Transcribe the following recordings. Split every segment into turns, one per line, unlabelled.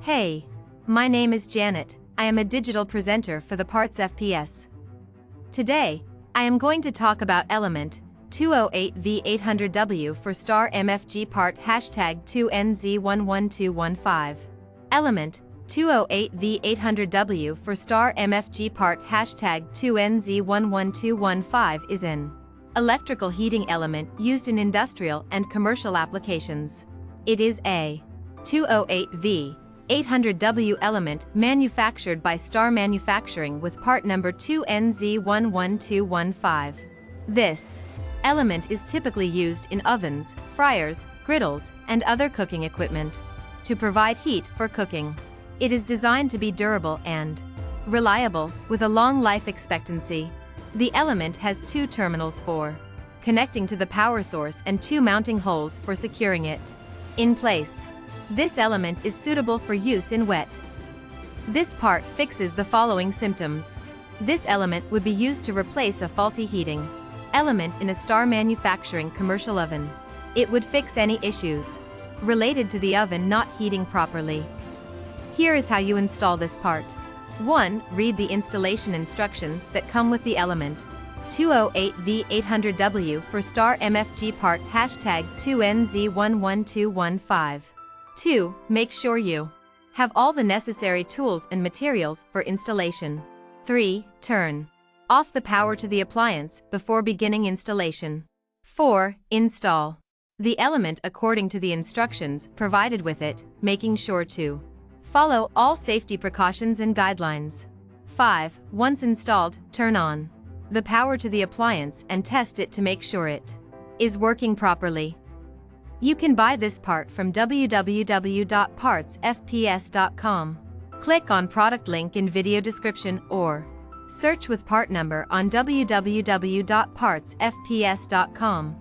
Hey, my name is Janet. I am a digital presenter for the PartsFPS. Today, I am going to talk about element 208V 800W for Star Mfg part #2N-Z11215. Element 208V 800W for Star Mfg part #2N-Z11215 is an electrical heating element used in industrial and commercial applications. It is a 208V 800W element manufactured by Star Manufacturing with part number 2N-Z11215. This element is typically used in ovens, fryers, griddles, and other cooking equipment to provide heat for cooking. It is designed to be durable and reliable with a long life expectancy. The element has two terminals for connecting to the power source and two mounting holes for securing it in place. This element is suitable for use in wet. This part fixes the following symptoms. This element would be used to replace a faulty heating element in a Star Manufacturing commercial oven. It would fix any issues related to the oven not heating properly. Here is how you install this part. 1. Read the installation instructions that come with the element 208V 800W for Star Mfg part #2N-Z11215. 2. Make sure you have all the necessary tools and materials for installation. 3. Turn off the power to the appliance before beginning installation. 4. Install the element according to the instructions provided with it, making sure to follow all safety precautions and guidelines. 5. Once installed, turn on the power to the appliance and test it to make sure it is working properly. You can buy this part from www.partsfps.com. Click on product link in video description or search with part number on www.partsfps.com.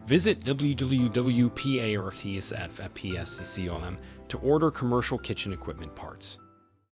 Visit www.partsfps.com to order commercial kitchen equipment parts.